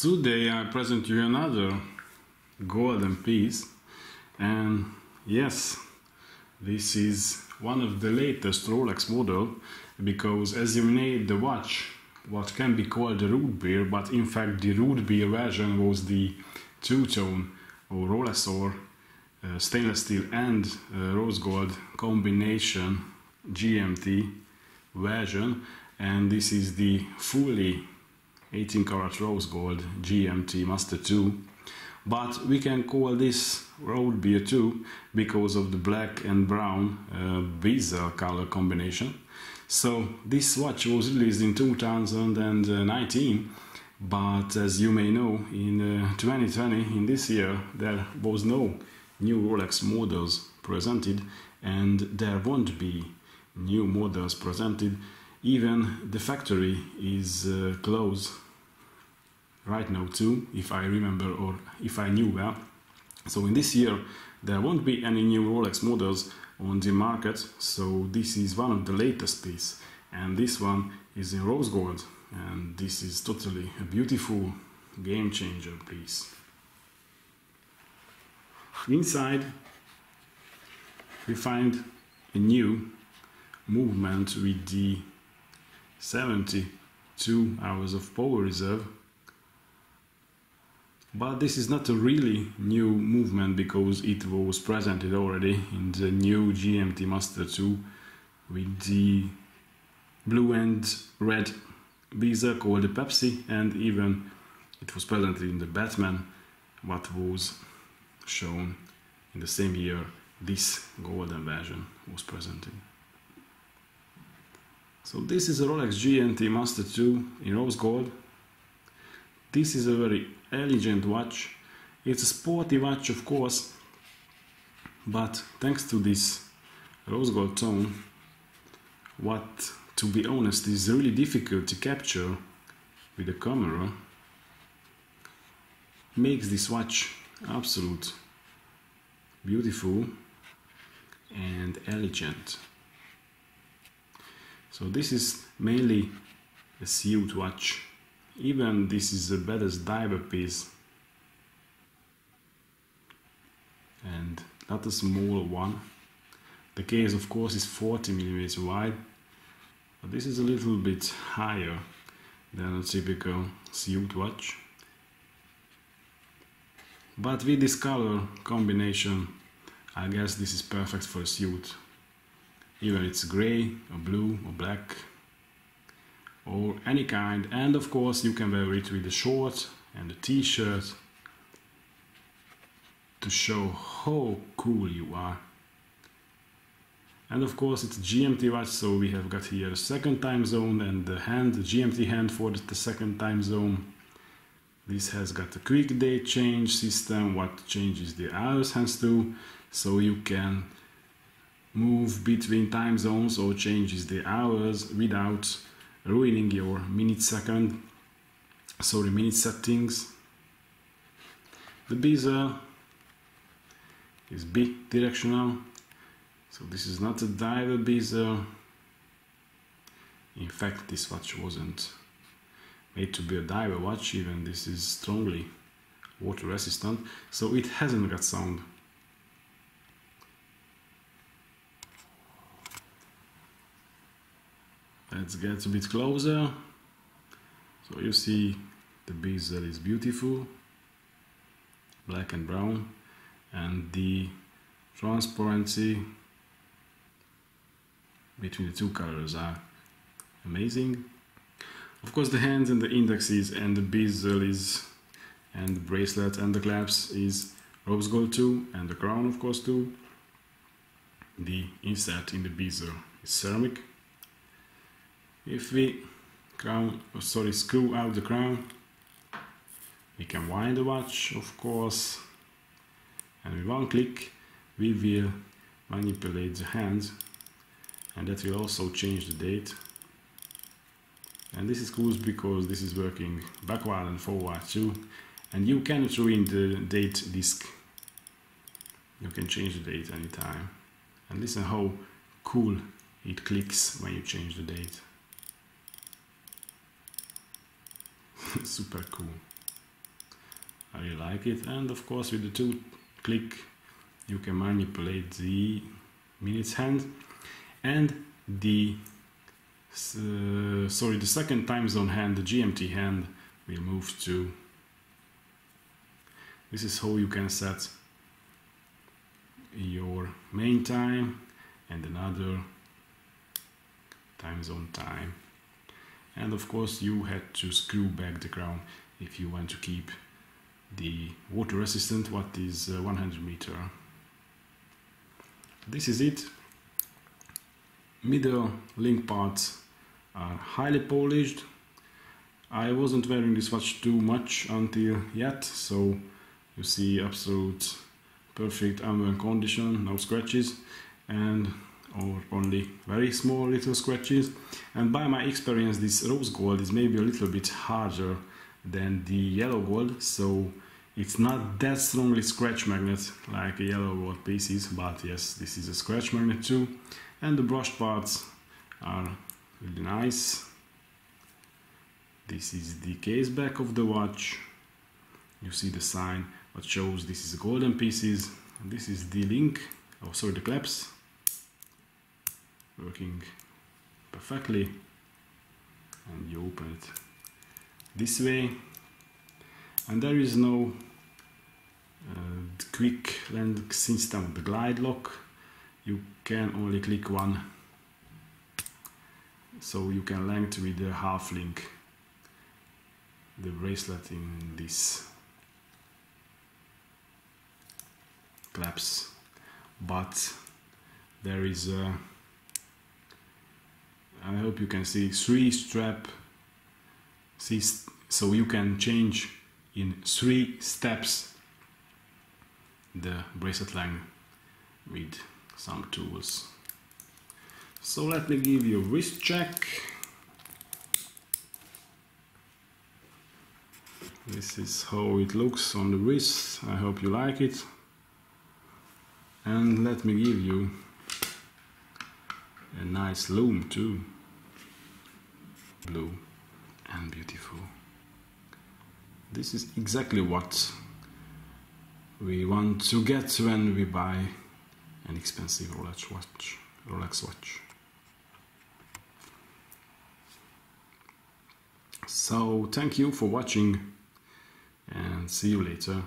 Today I present you another golden piece, and yes, this is one of the latest Rolex model, because as you made the watch what can be called the root beer, but in fact the root beer version was the two-tone or Rolex or stainless steel and rose gold combination GMT version, and this is the fully 18 karat rose gold GMT-Master II, but we can call this road beer too because of the black and brown bezel color combination. So this watch was released in 2019, but as you may know, in 2020, in this year, there was no new Rolex models presented, and there won't be new models presented. Even the factory is closed right now too, if I remember or if I knew well. So in this year there won't be any new Rolex models on the market, so this is one of the latest piece, and this one is in rose gold, and this is totally a beautiful game changer piece. Inside we find a new movement with the 72 hours of power reserve, but this is not a really new movement because it was presented already in the new GMT-Master II with the blue and red bezel called the Pepsi, and even it was presented in the Batman, what was shown in the same year this golden version was presented. So this is a Rolex GMT-Master II in rose gold. This is a very elegant watch. It's a sporty watch, of course, but thanks to this rose gold tone, what, to be honest, is really difficult to capture with the camera, makes this watch absolute beautiful and elegant. So this is mainly a suit watch. Even this is the best diver piece, and not a small one. The case of course is 40 mm wide, but this is a little bit higher than a typical suit watch. But with this color combination, I guess this is perfect for a suit. Either it's gray or blue or black or any kind, and of course you can wear it with a short and a t-shirt to show how cool you are. And of course it's a GMT watch, so we have got here a second time zone and the hand, the GMT hand for the second time zone. This has got a quick date change system, what changes the hours hands to, so you can move between time zones or changes the hours without ruining your minute settings. The bezel is bi-directional, so this is not a diver bezel. In fact, this watch wasn't made to be a diver watch, even this is strongly water resistant, so it hasn't got sound. Let's get a bit closer. So you see the bezel is beautiful, black and brown, and the transparency between the two colors are amazing. Of course the hands and the indexes and the bezel is, and the bracelet and the clasp is rose gold too, and the crown of course too. The insert in the bezel is ceramic. If we screw out the crown, we can wind the watch, of course, and with one click we will manipulate the hands, and that will also change the date. And this is cool because this is working backward and forward too, and you cannot ruin the date disc. You can change the date anytime, and listen how cool it clicks when you change the date. Super cool. I really like it. And of course with the 2 click you can manipulate the minutes hand, and the second time zone hand, the GMT hand, will move to. This is how you can set your main time and another time zone time. And of course you had to screw back the crown if you want to keep the water resistant, what is 100 meter. This is it. Middle link parts are highly polished. I wasn't wearing this watch too much until yet, so you see absolute perfect unworn condition, no scratches, and or only very small little scratches. And by my experience, this rose gold is maybe a little bit harder than the yellow gold, so it's not that strongly scratch magnet like a yellow gold pieces, but yes, this is a scratch magnet too. And the brushed parts are really nice. This is the case back of the watch. You see the sign that shows this is golden pieces. And this is the link, the clasps, working perfectly. And you open it this way, and there is no quick length system of the glide lock. You can only click one, so you can length with the half link the bracelet in this clasps, but there is a, I hope you can see, 3 strap, so you can change in 3 steps the bracelet length with some tools. So let me give you a wrist check. This is how it looks on the wrist. I hope you like it. And let me give you a nice lume too. Blue and beautiful. This is exactly what we want to get when we buy an expensive Rolex watch. So thank you for watching and see you later.